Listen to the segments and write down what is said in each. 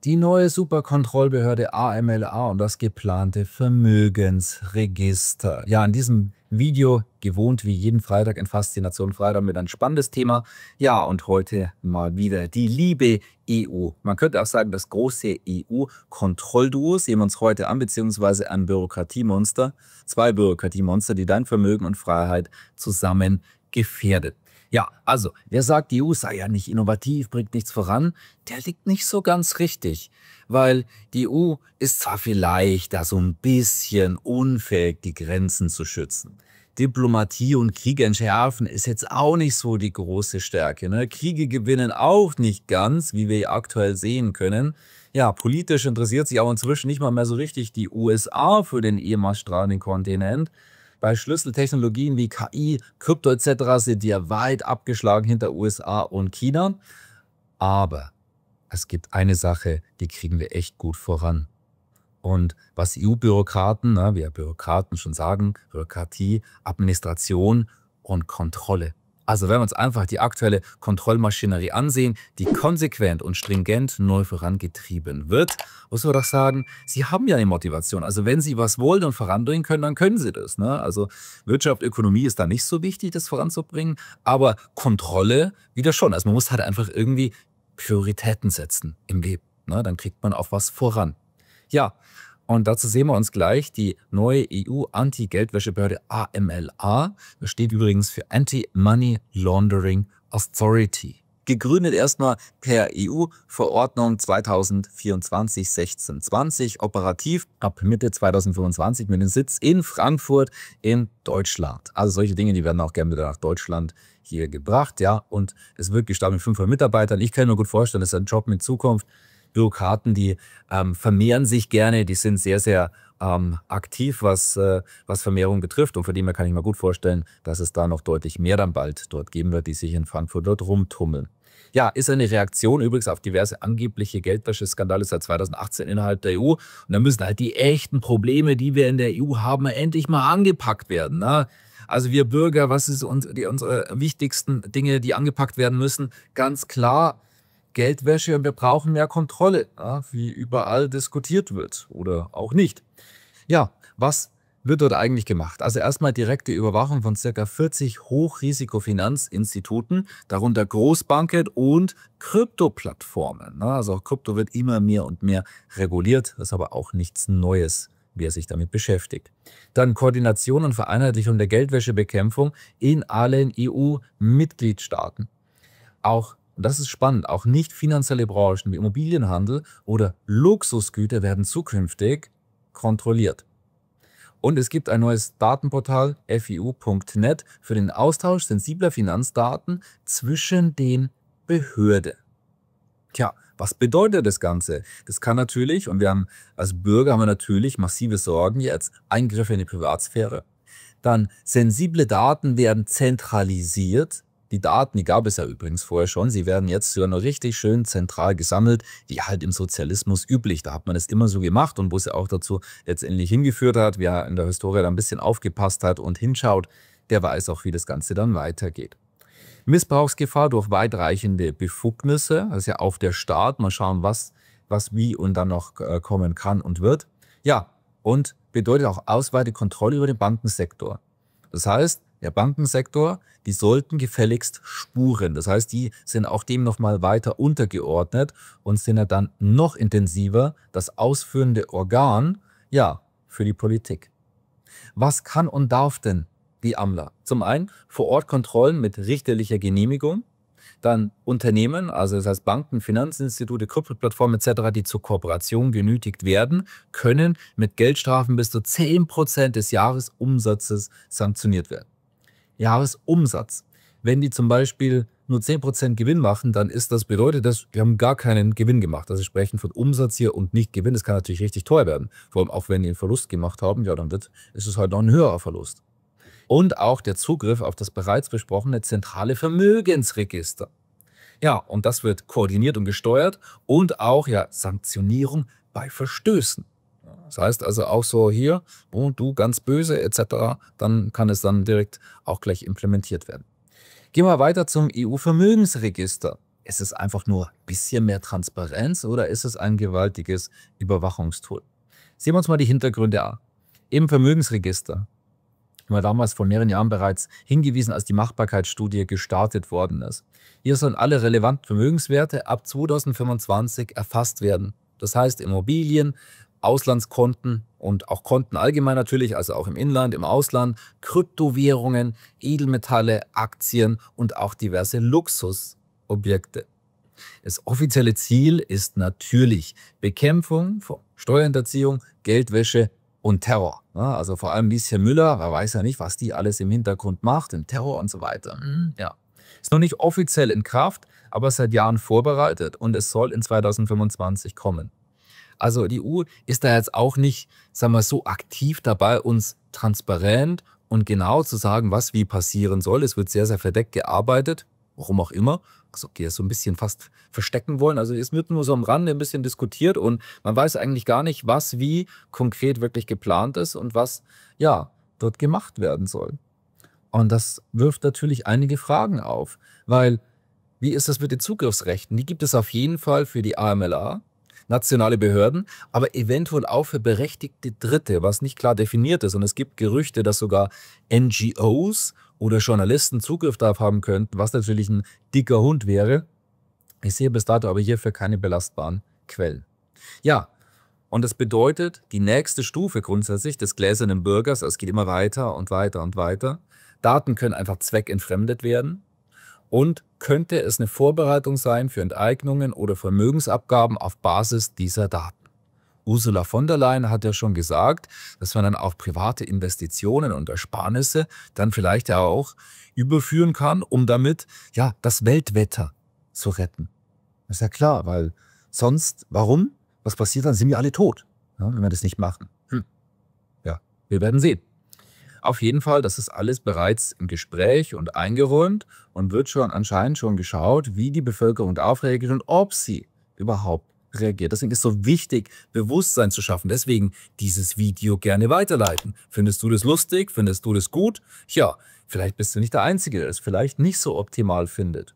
Die neue Superkontrollbehörde AMLA und das geplante Vermögensregister. Ja, in diesem Video, gewohnt wie jeden Freitag in Faszination Freitag, mit ein spannendes Thema. Ja, und heute mal wieder die liebe EU. Man könnte auch sagen, das große EU-Kontrollduo sehen wir uns heute an, beziehungsweise ein Bürokratiemonster. Zwei Bürokratiemonster, die dein Vermögen und Freiheit zusammen gefährdet. Ja, also, wer sagt, die EU sei ja nicht innovativ, bringt nichts voran, der liegt nicht so ganz richtig. Weil die EU ist zwar vielleicht da so ein bisschen unfähig, die Grenzen zu schützen. Diplomatie und Kriege entschärfen ist jetzt auch nicht so die große Stärke. Ne? Kriege gewinnen auch nicht ganz, wie wir aktuell sehen können. Ja, politisch interessiert sich auch inzwischen nicht mal mehr so richtig die USA für den ehemals strahlenden Kontinent. Bei Schlüsseltechnologien wie KI, Krypto etc. sind die ja weit abgeschlagen hinter USA und China. Aber es gibt eine Sache, die kriegen wir echt gut voran. Und was EU-Bürokraten, wie ja Bürokraten schon sagen, Bürokratie, Administration und Kontrolle. Also wenn wir uns einfach die aktuelle Kontrollmaschinerie ansehen, die konsequent und stringent neu vorangetrieben wird, muss man doch sagen, sie haben ja eine Motivation. Also wenn sie was wollen und voranbringen können, dann können sie das. Ne? Also Wirtschaft, Ökonomie ist da nicht so wichtig, das voranzubringen, aber Kontrolle wieder schon. Also man muss halt einfach irgendwie Prioritäten setzen im Leben. Ne? Dann kriegt man auch was voran. Ja, und dazu sehen wir uns gleich die neue EU-Anti-Geldwäschebehörde AMLA. Das steht übrigens für Anti-Money Laundering Authority. Gegründet erstmal per EU-Verordnung 2024-1620, operativ ab Mitte 2025 mit dem Sitz in Frankfurt in Deutschland. Also solche Dinge, die werden auch gerne wieder nach Deutschland hier gebracht. Ja, und es wird gestartet mit 500 Mitarbeitern. Ich kann mir gut vorstellen, das ist ein Job mit Zukunft. Bürokraten, die vermehren sich gerne, die sind sehr, sehr aktiv, was Vermehrung betrifft. Und von dem her kann ich mir gut vorstellen, dass es da noch deutlich mehr dann bald dort geben wird, die sich in Frankfurt dort rumtummeln. Ja, ist eine Reaktion übrigens auf diverse angebliche Geldwäscheskandale seit 2018 innerhalb der EU. Und da müssen halt die echten Probleme, die wir in der EU haben, endlich mal angepackt werden. Ne? Also wir Bürger, was ist unsere wichtigsten Dinge, die angepackt werden müssen? Ganz klar, Geldwäsche, und wir brauchen mehr Kontrolle, ja, wie überall diskutiert wird oder auch nicht. Ja, was wird dort eigentlich gemacht? Also erstmal direkte Überwachung von ca. 40 Hochrisikofinanzinstituten, darunter Großbanken und Kryptoplattformen. Also auch Krypto wird immer mehr und mehr reguliert, das ist aber auch nichts Neues, wer sich damit beschäftigt. Dann Koordination und Vereinheitlichung der Geldwäschebekämpfung in allen EU-Mitgliedstaaten. Auch, und das ist spannend, auch nicht finanzielle Branchen wie Immobilienhandel oder Luxusgüter werden zukünftig kontrolliert. Und es gibt ein neues Datenportal, fiu.net, für den Austausch sensibler Finanzdaten zwischen den Behörden. Tja, was bedeutet das Ganze? Das kann natürlich, und als Bürger haben wir natürlich massive Sorgen jetzt, Eingriffe in die Privatsphäre. Dann sensible Daten werden zentralisiert. Die Daten, die gab es ja übrigens vorher schon, sie werden jetzt sogar noch richtig schön zentral gesammelt, wie halt im Sozialismus üblich. Da hat man es immer so gemacht und wo es ja auch dazu letztendlich hingeführt hat, wer in der Historie da ein bisschen aufgepasst hat und hinschaut, der weiß auch, wie das Ganze dann weitergeht. Missbrauchsgefahr durch weitreichende Befugnisse, das ist ja auch der Staat, mal schauen, was wie und dann noch kommen kann und wird. Ja, und bedeutet auch ausweitete Kontrolle über den Bankensektor. Das heißt, der Bankensektor, die sollten gefälligst spuren. Das heißt, die sind auch dem nochmal weiter untergeordnet und sind ja dann noch intensiver das ausführende Organ, ja, für die Politik. Was kann und darf denn die AMLA? Zum einen Vor-Ort-Kontrollen mit richterlicher Genehmigung, dann Unternehmen, also das heißt Banken, Finanzinstitute, Kryptoplattformen etc., die zur Kooperation genötigt werden, können mit Geldstrafen bis zu 10% des Jahresumsatzes sanktioniert werden. Jahresumsatz. Wenn die zum Beispiel nur 10% Gewinn machen, dann bedeutet das, wir haben gar keinen Gewinn gemacht. Also wir sprechen von Umsatz hier und nicht Gewinn. Das kann natürlich richtig teuer werden. Vor allem auch wenn die einen Verlust gemacht haben, ja, dann ist es halt noch ein höherer Verlust. Und auch der Zugriff auf das bereits besprochene zentrale Vermögensregister. Ja, und das wird koordiniert und gesteuert und auch ja Sanktionierung bei Verstößen. Das heißt also auch so hier, oh, du ganz böse etc., dann kann es dann direkt auch gleich implementiert werden. Gehen wir weiter zum EU-Vermögensregister. Ist es einfach nur ein bisschen mehr Transparenz oder ist es ein gewaltiges Überwachungstool? Sehen wir uns mal die Hintergründe an. Im Vermögensregister haben wir damals vor mehreren Jahren bereits hingewiesen, als die Machbarkeitsstudie gestartet worden ist. Hier sollen alle relevanten Vermögenswerte ab 2025 erfasst werden. Das heißt Immobilien, Auslandskonten und auch Konten allgemein natürlich, also auch im Inland, im Ausland, Kryptowährungen, Edelmetalle, Aktien und auch diverse Luxusobjekte. Das offizielle Ziel ist natürlich Bekämpfung von Steuerhinterziehung, Geldwäsche und Terror. Ja, also vor allem Lieschen Müller, wer weiß ja nicht, was die alles im Hintergrund macht, im Terror und so weiter. Ja. Ist noch nicht offiziell in Kraft, aber seit Jahren vorbereitet und es soll in 2025 kommen. Also die EU ist da jetzt auch nicht, sagen wir, so aktiv dabei, uns transparent und genau zu sagen, was wie passieren soll. Es wird sehr, sehr verdeckt gearbeitet, warum auch immer. Also die das so ein bisschen fast verstecken wollen. Also es wird nur so am Rande ein bisschen diskutiert und man weiß eigentlich gar nicht, was wie konkret wirklich geplant ist und was ja dort gemacht werden soll. Und das wirft natürlich einige Fragen auf, weil wie ist das mit den Zugriffsrechten? Die gibt es auf jeden Fall für die AMLA, nationale Behörden, aber eventuell auch für berechtigte Dritte, was nicht klar definiert ist. Und es gibt Gerüchte, dass sogar NGOs oder Journalisten Zugriff darauf haben könnten, was natürlich ein dicker Hund wäre. Ich sehe bis dato aber hierfür keine belastbaren Quellen. Ja, und das bedeutet, die nächste Stufe grundsätzlich des gläsernen Bürgers, es geht immer weiter und weiter und weiter. Daten können einfach zweckentfremdet werden. Und könnte es eine Vorbereitung sein für Enteignungen oder Vermögensabgaben auf Basis dieser Daten? Ursula von der Leyen hat ja schon gesagt, dass man dann auch private Investitionen und Ersparnisse dann vielleicht ja auch überführen kann, um damit ja das Weltwetter zu retten. Das ist ja klar, weil sonst, warum? Was passiert dann? Sind wir alle tot, ja, wenn wir das nicht machen. Ja, wir werden sehen. Auf jeden Fall, das ist alles bereits im Gespräch und eingeräumt und wird schon anscheinend schon geschaut, wie die Bevölkerung darauf reagiert und ob sie überhaupt reagiert. Deswegen ist es so wichtig, Bewusstsein zu schaffen. Deswegen dieses Video gerne weiterleiten. Findest du das lustig? Findest du das gut? Ja, vielleicht bist du nicht der Einzige, der es vielleicht nicht so optimal findet.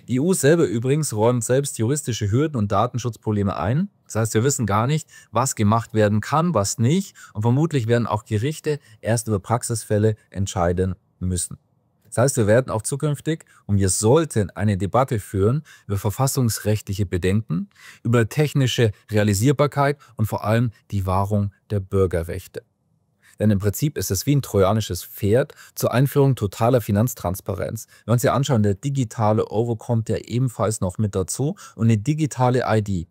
Die EU selber übrigens räumt selbst juristische Hürden und Datenschutzprobleme ein. Das heißt, wir wissen gar nicht, was gemacht werden kann, was nicht. Und vermutlich werden auch Gerichte erst über Praxisfälle entscheiden müssen. Das heißt, wir werden auch zukünftig, und wir sollten eine Debatte führen über verfassungsrechtliche Bedenken, über technische Realisierbarkeit und vor allem die Wahrung der Bürgerrechte. Denn im Prinzip ist es wie ein trojanisches Pferd zur Einführung totaler Finanztransparenz. Wenn wir uns ja anschauen, der digitale Euro kommt ja ebenfalls noch mit dazu und eine digitale ID.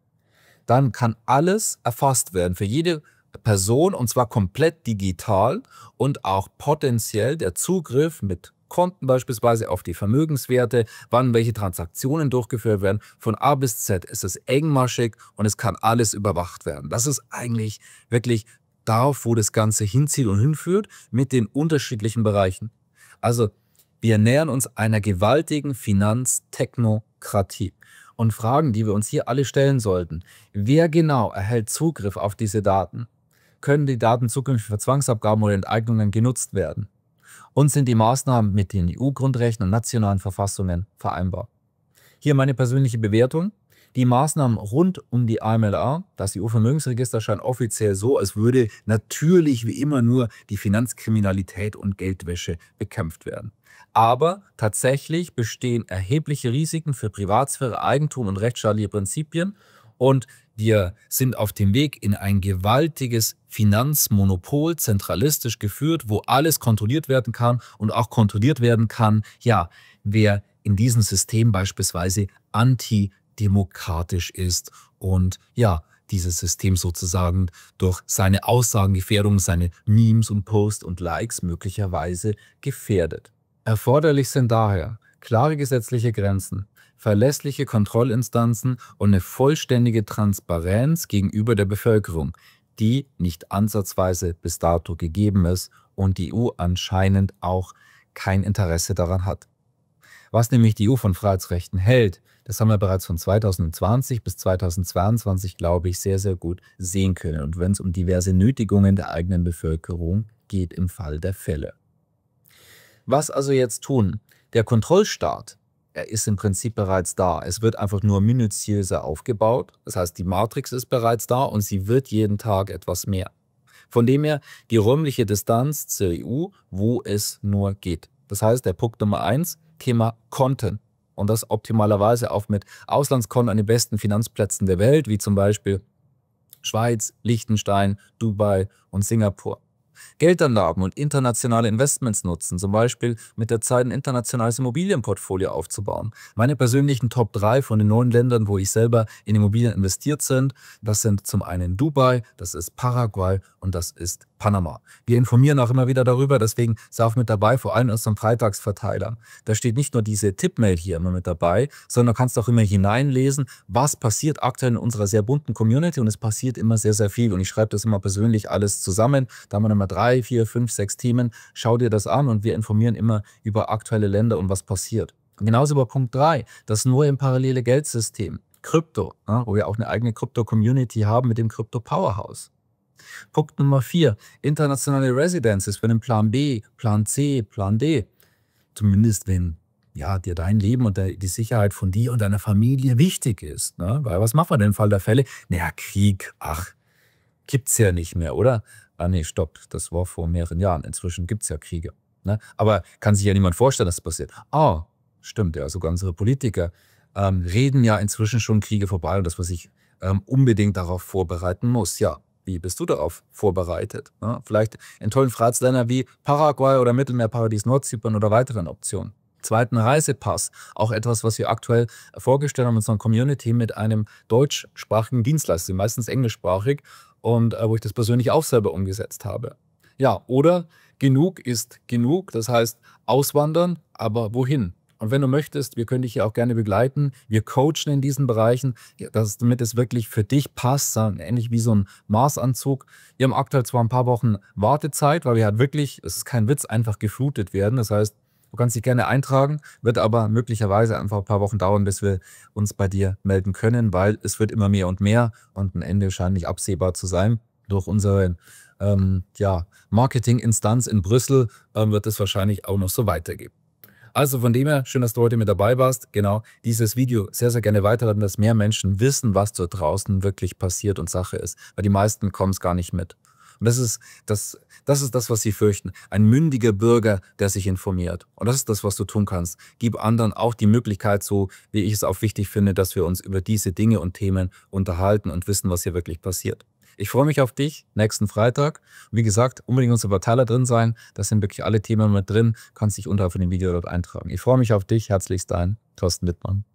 Dann kann alles erfasst werden für jede Person und zwar komplett digital und auch potenziell der Zugriff mit Konten beispielsweise auf die Vermögenswerte, wann welche Transaktionen durchgeführt werden. Von A bis Z ist es engmaschig und es kann alles überwacht werden. Das ist eigentlich wirklich darauf, wo das Ganze hinzieht und hinführt, mit den unterschiedlichen Bereichen. Also wir nähern uns einer gewaltigen Finanztechnokratie. Und Fragen, die wir uns hier alle stellen sollten: Wer genau erhält Zugriff auf diese Daten? Können die Daten zukünftig für Zwangsabgaben oder Enteignungen genutzt werden? Und sind die Maßnahmen mit den EU-Grundrechten und nationalen Verfassungen vereinbar? Hier meine persönliche Bewertung. Die Maßnahmen rund um die AMLA, das EU-Vermögensregister, scheint offiziell so, als würde natürlich wie immer nur die Finanzkriminalität und Geldwäsche bekämpft werden. Aber tatsächlich bestehen erhebliche Risiken für Privatsphäre, Eigentum und rechtsstaatliche Prinzipien und wir sind auf dem Weg in ein gewaltiges Finanzmonopol, zentralistisch geführt, wo alles kontrolliert werden kann und auch kontrolliert werden kann, ja, wer in diesem System beispielsweise antidemokratisch ist und ja, dieses System sozusagen durch seine Aussagengefährdung, seine Memes und Posts und Likes möglicherweise gefährdet. Erforderlich sind daher klare gesetzliche Grenzen, verlässliche Kontrollinstanzen und eine vollständige Transparenz gegenüber der Bevölkerung, die nicht ansatzweise bis dato gegeben ist und die EU anscheinend auch kein Interesse daran hat. Was nämlich die EU von Freiheitsrechten hält, das haben wir bereits von 2020 bis 2022, glaube ich, sehr, sehr gut sehen können. Und wenn es um diverse Nötigungen der eigenen Bevölkerung geht im Fall der Fälle. Was also jetzt tun? Der Kontrollstaat, er ist im Prinzip bereits da. Es wird einfach nur minutiöser aufgebaut. Das heißt, die Matrix ist bereits da und sie wird jeden Tag etwas mehr. Von dem her die räumliche Distanz zur EU, wo es nur geht. Das heißt, der Punkt Nummer 1, Thema Konten. Und das optimalerweise auch mit Auslandskonten an den besten Finanzplätzen der Welt, wie zum Beispiel Schweiz, Liechtenstein, Dubai und Singapur. Geldanlagen und internationale Investments nutzen, zum Beispiel mit der Zeit ein internationales Immobilienportfolio aufzubauen. Meine persönlichen Top 3 von den 9 Ländern, wo ich selber in Immobilien investiert sind, das sind zum einen Dubai, das ist Paraguay und das ist Panama. Wir informieren auch immer wieder darüber, deswegen sei auch mit dabei, vor allem in unserem Freitagsverteiler. Da steht nicht nur diese Tippmail hier immer mit dabei, sondern du kannst auch immer hineinlesen, was passiert aktuell in unserer sehr bunten Community und es passiert immer sehr, sehr viel und ich schreibe das immer persönlich alles zusammen. Da haben wir immer 3, 4, 5, 6 Themen. Schau dir das an und wir informieren immer über aktuelle Länder und was passiert. Und genauso über Punkt 3, das neue parallele Geldsystem, Krypto, wo wir auch eine eigene Krypto-Community haben mit dem Krypto-Powerhouse. Punkt Nummer 4, internationale Residences für den Plan B, Plan C, Plan D. Zumindest wenn ja, dir dein Leben und die Sicherheit von dir und deiner Familie wichtig ist. Ne? Weil was machen wir denn im Fall der Fälle? Naja, Krieg, gibt's ja nicht mehr, oder? Nee, stopp, das war vor mehreren Jahren. Inzwischen gibt's ja Kriege. Ne? Aber kann sich ja niemand vorstellen, dass das passiert. Stimmt, ja, sogar unsere Politiker reden ja inzwischen schon Kriege vorbei und dass man sich unbedingt darauf vorbereiten muss. Ja, wie bist du darauf vorbereitet? Ne? Vielleicht in tollen Freiheitsländern wie Paraguay oder Mittelmeerparadies Nordzypern oder weiteren Optionen. Zweiten Reisepass, auch etwas, was wir aktuell vorgestellt haben in unserer Community mit einem deutschsprachigen Dienstleister, meistens englischsprachig und wo ich das persönlich auch selber umgesetzt habe. Ja, oder genug ist genug, das heißt auswandern, aber wohin? Und wenn du möchtest, wir können dich ja auch gerne begleiten. Wir coachen in diesen Bereichen, damit es wirklich für dich passt, ähnlich wie so ein Maßanzug. Wir haben aktuell zwar ein paar Wochen Wartezeit, weil wir halt wirklich, es ist kein Witz, einfach geflutet werden. Das heißt, du kannst dich gerne eintragen, wird aber möglicherweise einfach ein paar Wochen dauern, bis wir uns bei dir melden können, weil es wird immer mehr und mehr und ein Ende scheint nicht absehbar zu sein. Durch unsere Marketinginstanz in Brüssel wird es wahrscheinlich auch noch so weitergehen. Also von dem her, schön, dass du heute mit dabei warst. Genau, dieses Video sehr, sehr gerne weiterleiten, dass mehr Menschen wissen, was dort draußen wirklich passiert und Sache ist. Weil die meisten kommen es gar nicht mit. Und das ist das, was sie fürchten. Ein mündiger Bürger, der sich informiert. Und das ist das, was du tun kannst. Gib anderen auch die Möglichkeit, so wie ich es auch wichtig finde, dass wir uns über diese Dinge und Themen unterhalten und wissen, was hier wirklich passiert. Ich freue mich auf dich nächsten Freitag. Und wie gesagt, unbedingt unser Verteiler drin sein. Da sind wirklich alle Themen mit drin. Kannst dich unterhalb von dem Video dort eintragen. Ich freue mich auf dich. Herzlichst dein Thorsten Wittmann.